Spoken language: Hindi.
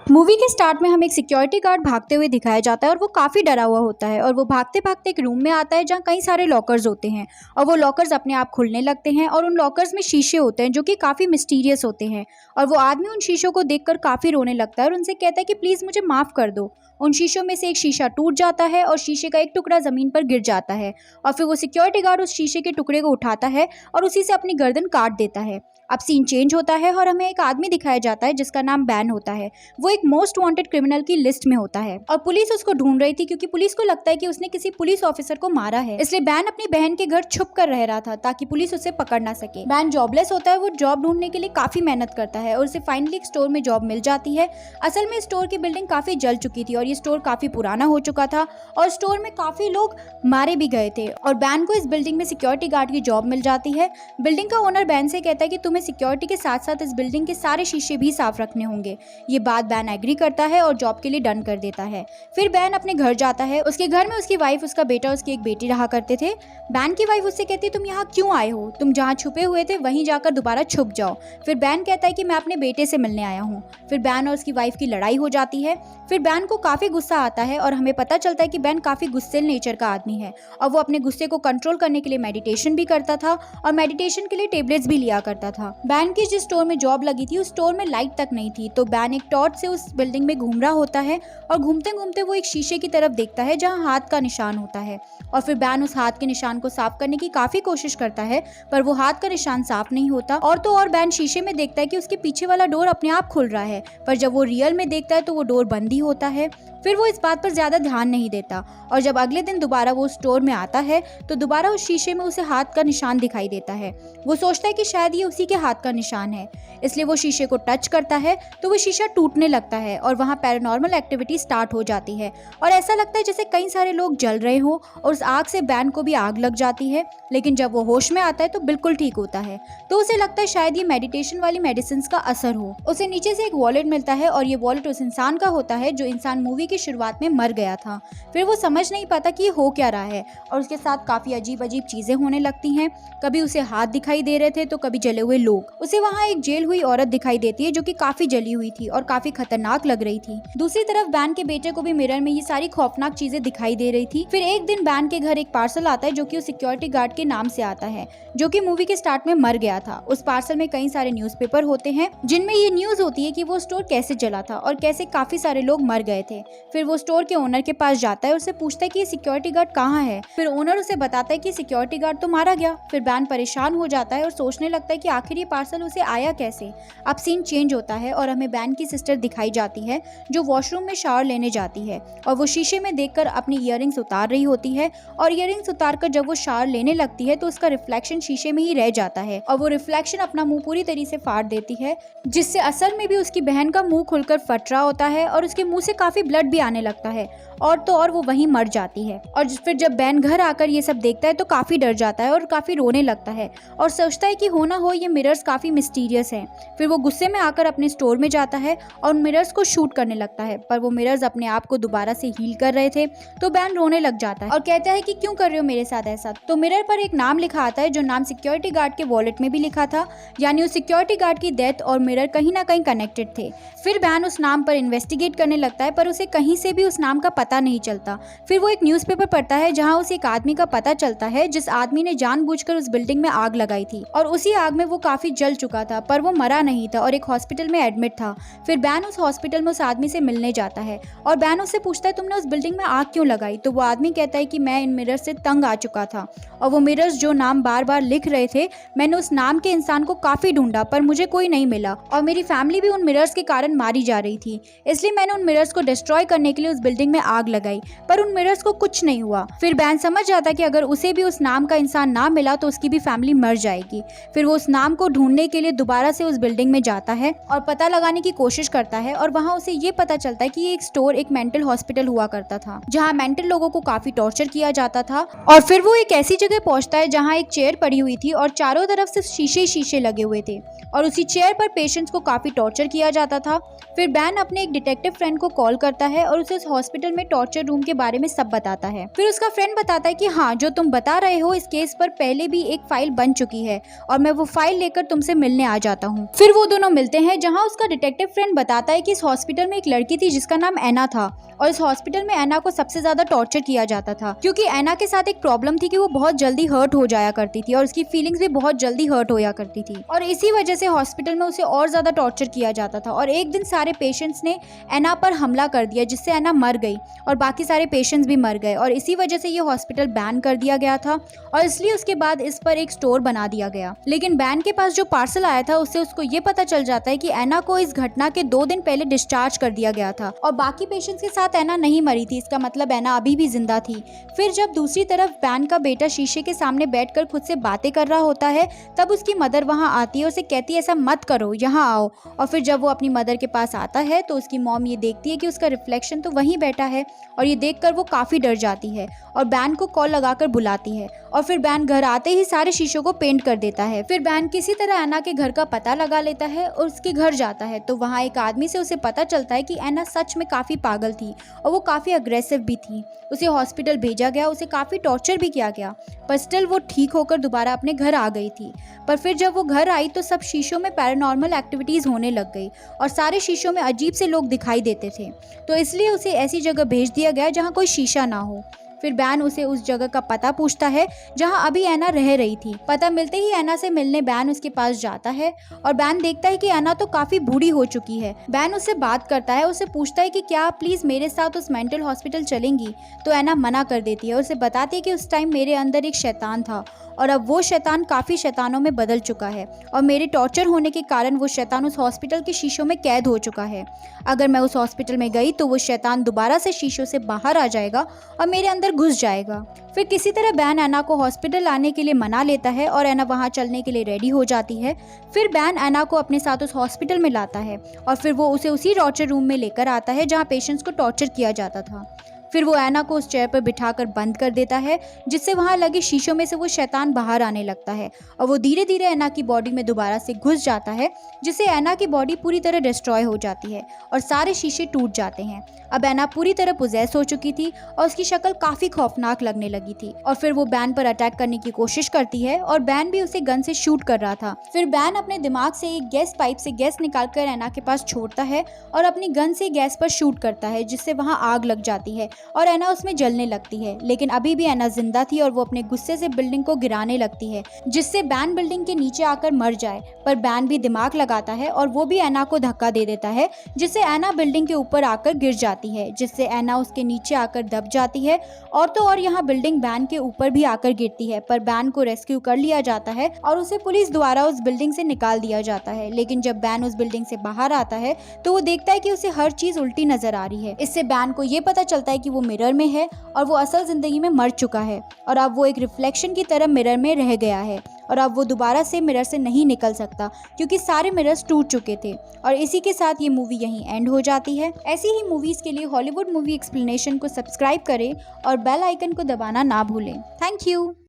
मूवी के स्टार्ट में हमें एक सिक्योरिटी गार्ड भागते हुए दिखाया जाता है और वो काफ़ी डरा हुआ होता है और वो भागते भागते एक रूम में आता है जहाँ कई सारे लॉकर्स होते हैं और वो लॉकर्स अपने आप खुलने लगते हैं और उन लॉकर्स में शीशे होते हैं जो कि काफ़ी मिस्टीरियस होते हैं। और वो आदमी उन शीशों को देखकर काफ़ी रोने लगता है और उनसे कहता है कि प्लीज़ मुझे माफ़ कर दो। उन शीशों में से एक शीशा टूट जाता है और शीशे का एक टुकड़ा ज़मीन पर गिर जाता है और फिर वो सिक्योरिटी गार्ड उस शीशे के टुकड़े को उठाता है और उसी से अपनी गर्दन काट देता है। अब सीन चेंज होता है और हमें एक आदमी दिखाया जाता है जिसका नाम बैन होता है। वो एक मोस्ट वांटेड क्रिमिनल की लिस्ट में होता है और पुलिस उसको ढूंढ रही थी क्योंकि पुलिस को लगता है कि उसने किसी पुलिस ऑफिसर को मारा है। इसलिए बैन अपनी बहन के घर छुप कर रह रहा था ताकि पुलिस उसे पकड़ ना सके। बैन जॉबलेस होता है, वो जॉब ढूंढने के लिए काफी मेहनत करता है और उसे फाइनली एक स्टोर में जॉब मिल जाती है। असल में स्टोर की बिल्डिंग काफी जल चुकी थी और ये स्टोर काफी पुराना हो चुका था और स्टोर में काफी लोग मारे भी गए थे और बैन को इस बिल्डिंग में सिक्योरिटी गार्ड की जॉब मिल जाती है। बिल्डिंग का ओनर बैन से कहता है कि तुम्हें सिक्योरिटी के साथ साथ इस बिल्डिंग के सारे शीशे भी साफ रखने होंगे। ये बात बैन एग्री करता है और जॉब के लिए डन कर देता है। फिर बैन अपने घर जाता है। उसके घर में उसकी वाइफ, उसका बेटा, उसकी एक बेटी रहा करते थे। बैन की वाइफ उससे कहती है तुम यहाँ क्यों आए हो, तुम जहाँ छुपे हुए थे वहीं जाकर दोबारा छुप जाओ। फिर बैन कहता है कि मैं अपने बेटे से मिलने आया हूँ। फिर बैन और उसकी वाइफ की लड़ाई हो जाती है। फिर बैन को काफी गुस्सा आता है और हमें पता चलता है कि बैन काफी गुस्सेल नेचर का आदमी है और वो अपने गुस्से को कंट्रोल करने के लिए मेडिटेशन भी करता था और मेडिटेशन के लिए टेबलेट्स भी लिया करता था। बैन की जिस स्टोर में जॉब लगी थी उस स्टोर में लाइट तक नहीं थी, तो बैन एक टॉर्च से उस बिल्डिंग में घूम रहा होता है और घूमते घूमते वो एक शीशे की तरफ देखता है जहाँ हाथ का निशान होता है और फिर बैन उस हाथ के निशान को साफ करने की काफी कोशिश करता है पर वो हाथ का निशान साफ नहीं होता। और तो और बैन शीशे में देखता है कि उसके पीछे वाला डोर अपने आप खुल रहा है, पर जब वो रियल में देखता है तो वो डोर बंद ही होता है। फिर वो इस बात पर ज्यादा ध्यान नहीं देता और जब अगले दिन दोबारा वो स्टोर में आता है तो दोबारा उस शीशे में उसे हाथ का निशान दिखाई देता है। वो सोचता है कि शायद ये उसी के हाथ का निशान है, इसलिए वो शीशे को टच करता है तो वो शीशा टूटने लगता है और वहाँ पैरानॉर्मल एक्टिविटी स्टार्ट हो जाती है और ऐसा लगता है जैसे कई सारे लोग जल रहे हो और उस आग से बैन को भी आग लग जाती है। लेकिन जब वो होश में आता है तो बिल्कुल ठीक होता है, तो उसे लगता है शायद ये मेडिटेशन वाली मेडिसिन का असर हो। उसे नीचे से एक वॉलेट मिलता है और ये वॉलेट उस इंसान का होता है जो इंसान मूवी की शुरुआत में मर गया था। फिर वो समझ नहीं पाता कि ये हो क्या रहा है और उसके साथ काफी अजीब अजीब चीजें होने लगती हैं। कभी उसे हाथ दिखाई दे रहे थे तो कभी जले हुए लोग। उसे वहाँ एक जेल हुई औरत दिखाई देती है जो कि काफी जली हुई थी और काफी खतरनाक लग रही थी। दूसरी तरफ बैन के बेटे को भी मिरर में ये सारी खौफनाक चीजें दिखाई दे रही थी। फिर एक दिन बैन के घर एक पार्सल आता है जो कि उस सिक्योरिटी गार्ड के नाम से आता है जो कि मूवी के स्टार्ट में मर गया था। उस पार्सल में कई सारे न्यूज़पेपर होते हैं जिनमें ये न्यूज होती है कि वो स्टोर कैसे जला था और कैसे काफी सारे लोग मर गए थे। फिर वो स्टोर के ओनर के पास जाता है और उससे पूछता है कि ये सिक्योरिटी गार्ड कहाँ है। फिर ओनर उसे बताता है कि सिक्योरिटी गार्ड तो मारा गया। फिर बैन परेशान हो जाता है और सोचने लगता है कि आखिर ये पार्सल उसे आया कैसे। अब सीन चेंज होता है और हमें बैन की सिस्टर दिखाई जाती है जो वॉशरूम में शावर लेने जाती है और वो शीशे में देखकर अपनी इयररिंग्स उतार रही होती है और इयररिंग्स उतारकर जब वो शावर लेने लगती है तो उसका रिफ्लेक्शन शीशे में ही रह जाता है और वो रिफ्लेक्शन अपना मुंह पूरी तरीके से फाड़ देती है, जिससे असल में भी उसकी बहन का मुंह खुलकर फट रहा होता है और उसके मुंह से काफी ब्लड भी आने लगता है और तो और वो वहीं मर जाती है। और फिर जब बैन घर आकर ये सब देखता है तो काफी डर जाता है और काफी रोने लगता है और सोचता है कि हो ना हो ये मिरर्स काफी मिस्टीरियस हैं। फिर वो गुस्से में आकर अपने स्टोर में जाता है और उन मिरर्स को शूट करने लगता है, पर वो मिरर्स अपने आप को दोबारा से हील कर रहे थे। तो बैन रोने लग जाता है और कहता है कि क्यों कर रहे हो मेरे साथ ऐसा। तो मिरर पर एक नाम लिखा आता है जो नाम सिक्योरिटी गार्ड के वॉलेट में भी लिखा था, यानी उस सिक्योरिटी गार्ड की डेथ और मिरर कहीं ना कहीं कनेक्टेड थे। फिर बैन उस नाम पर इन्वेस्टिगेट करने लगता है पर उसे कहीं से भी उस नाम का पता नहीं चलता। फिर वो एक न्यूज़पेपर पढ़ता है जहां उसे एक आदमी का पता चलता है जिस आदमी ने जानबूझकर उस बिल्डिंग में आग लगाई थी और उसी आग में वो काफी जल चुका था पर वो मरा नहीं था और एक हॉस्पिटल में एडमिट था। फिर बैन उस हॉस्पिटल में उस आदमी से मिलने जाता है और बैन उससे पूछता है तुमने उस बिल्डिंग में आग क्यों लगाई। तो वो आदमी कहता है कि मैं इन मिरर से तंग आ चुका था और वो मिरर्स जो नाम बार बार लिख रहे थे मैंने उस नाम के इंसान को काफी ढूंढा पर मुझे कोई नहीं मिला और मेरी फैमिली भी उन मिरर्स के कारण मारी जा रही थी, इसलिए मैंने उन मिरर्स को डिस्ट्रॉय करने के लिए उस बिल्डिंग में आग लगाई पर उन मिरर्स को कुछ नहीं हुआ। फिर बैन समझ जाता है कि अगर उसे भी उस नाम का इंसान ना मिला तो उसकी भी फैमिली मर जाएगी। फिर वो उस नाम को ढूंढने के लिए दोबारा से उस बिल्डिंग में जाता है और पता लगाने की कोशिश करता है और वहाँ उसे ये पता चलता है कि ये एक स्टोर एक मेंटल हॉस्पिटल हुआ करता था जहाँ मेंटल लोगों को काफी टॉर्चर किया जाता था। और फिर वो एक ऐसी जगह पहुंचता है जहाँ एक चेयर पड़ी हुई थी और चारों तरफ से शीशे ही शीशे लगे हुए थे और उसी चेयर पर पेशेंट्स को काफी टॉर्चर किया जाता था। फिर बैन अपने एक डिटेक्टिव फ्रेंड को कॉल करता है और उसे उस हॉस्पिटल में टॉर्चर रूम के बारे में सब बताता है। फिर उसका फ्रेंड बताता है कि हाँ, जो तुम बता रहे हो इस केस पर पहले भी एक फाइल बन चुकी है और मैं वो फाइल लेकर तुमसे मिलने आ जाता हूँ। फिर वो दोनों मिलते हैं, जहाँ उसका डिटेक्टिव फ्रेंड बताता है कि इस हॉस्पिटल में एक लड़की थी जिसका नाम एना था और इस हॉस्पिटल में एना को सबसे ज्यादा टॉर्चर किया जाता था, क्योंकि एना के साथ एक प्रॉब्लम थी कि वो बहुत जल्दी हर्ट हो जाया करती थी और उसकी फीलिंग्स भी बहुत जल्दी हर्ट होया करती थी और इसी वजह से हॉस्पिटल में उसे और ज्यादा टॉर्चर किया जाता था। और एक दिन सारे पेशेंट्स ने एना पर हमला कर दिया जिससे एना मर गई और बाकी सारे पेशेंट्स भी मर गए और इसी वजह से ये हॉस्पिटल बैन कर दिया गया था और इसलिए उसके बाद इस पर एक स्टोर बना दिया गया। लेकिन बैन के पास जो पार्सल आया था उससे उसको ये पता चल जाता है कि एना को इस घटना के 2 दिन पहले डिस्चार्ज कर दिया गया था और बाकी पेशेंट्स के साथ एना नहीं मरी थी, इसका मतलब एना अभी भी जिंदा थी। फिर जब दूसरी तरफ बैन का बेटा शीशे के सामने बैठकर खुद से बातें कर रहा होता है तब उसकी मदर वहां आती है और उसे कहती है ऐसा मत करो, यहाँ आओ। और फिर जब वो अपनी मदर के पास आता है तो उसकी मॉम ये देखती है कि उसका रिफ्लेक्शन तो वहीं बैठा है और ये देखकर वो काफी डर जाती है और बैन को कॉल लगाकर बुलाती है और फिर बैन घर आते ही सारे शीशों को पेंट कर देता है। फिर बैन किसी तरह एना के घर का पता लगा लेता है और उसके घर जाता है तो वहाँ एक आदमी से उसे पता चलता है कि एना सच में काफी पागल थी और वो काफी अग्रेसिव भी थी। उसे हॉस्पिटल भेजा गया, उसे काफी टॉर्चर भी किया गया, पर स्टिल वो ठीक होकर दोबारा अपने घर आ गई थी। पर फिर जब वो घर आई तो सब शीशों में पैरानॉर्मल एक्टिविटीज होने लग गई और सारे शीशों में अजीब से लोग दिखाई देते थे, तो इसलिए उसे ऐसी जगह भेज दिया गया जहाँ कोई शीशा ना हो। फिर बैन उसे उस जगह का पता पूछता है जहां अभी एना रह रही थी। पता मिलते ही एना से मिलने बैन उसके पास जाता है और बैन देखता है कि एना तो काफी बूढ़ी हो चुकी है। बैन उससे बात करता है, उससे पूछता है कि क्या आप प्लीज मेरे साथ उस मेंटल हॉस्पिटल चलेंगी, तो एना मना कर देती है और उसे बताती है कि उस टाइम मेरे अंदर एक शैतान था और अब वो शैतान काफी शैतानों में बदल चुका है और मेरे टॉर्चर होने के कारण वो शैतान उस हॉस्पिटल के शीशों में कैद हो चुका है। अगर मैं उस हॉस्पिटल में गई तो वो शैतान दोबारा से शीशों से बाहर आ जाएगा और मेरे अंदर घुस जाएगा। फिर किसी तरह बैन एना को हॉस्पिटल आने के लिए मना लेता है और एना वहाँ चलने के लिए रेडी हो जाती है। फिर बैन एना को अपने साथ उस हॉस्पिटल में लाता है और फिर वो उसे उसी टॉर्चर रूम में लेकर आता है जहाँ पेशेंट्स को टॉर्चर किया जाता था। फिर वो एना को उस चेयर पर बिठाकर बंद कर देता है जिससे वहाँ लगे शीशों में से वो शैतान बाहर आने लगता है और वो धीरे धीरे एना की बॉडी में दोबारा से घुस जाता है जिससे एना की बॉडी पूरी तरह डिस्ट्रॉय हो जाती है और सारे शीशे टूट जाते हैं। अब एना पूरी तरह पोजेस हो चुकी थी और उसकी शक्ल काफी खौफनाक लगने लगी थी और फिर वो बैन पर अटैक करने की कोशिश करती है और बैन भी उसे गन से शूट कर रहा था। फिर बैन अपने दिमाग से एक गैस पाइप से गैस निकालकर एना के पास छोड़ता है और अपनी गन से गैस पर शूट करता है जिससे वहाँ आग लग जाती है और एना उसमें जलने लगती है। लेकिन अभी भी एना जिंदा थी और वो अपने गुस्से से बिल्डिंग को गिराने लगती है जिससे बैन बिल्डिंग के नीचे आकर मर जाए, पर बैन भी दिमाग लगाता है और वो भी एना को धक्का दे देता है जिससे एना बिल्डिंग के ऊपर आकर गिर जाती है जिससे एना उसके नीचे आकर दब जाती है और तो और यहाँ बिल्डिंग बैन के ऊपर भी आकर गिरती है, पर बैन को रेस्क्यू कर लिया जाता है और उसे पुलिस द्वारा उस बिल्डिंग से निकाल दिया जाता है। लेकिन जब बैन उस बिल्डिंग से बाहर आता है तो वो देखता है कि उसे हर चीज उल्टी नजर आ रही है। इससे बैन को ये पता चलता है कि वो मिरर में है और वो असल जिंदगी में मर चुका है और अब वो एक रिफ्लेक्शन की तरह मिरर में रह गया है और अब वो दोबारा से मिरर से नहीं निकल सकता क्योंकि सारे मिरर्स टूट चुके थे। और इसी के साथ ये मूवी यहीं एंड हो जाती है। ऐसी ही मूवीज के लिए हॉलीवुड मूवी एक्सप्लेनेशन को सब्सक्राइब करें और बेल आइकन को दबाना ना भूलें। Thank you.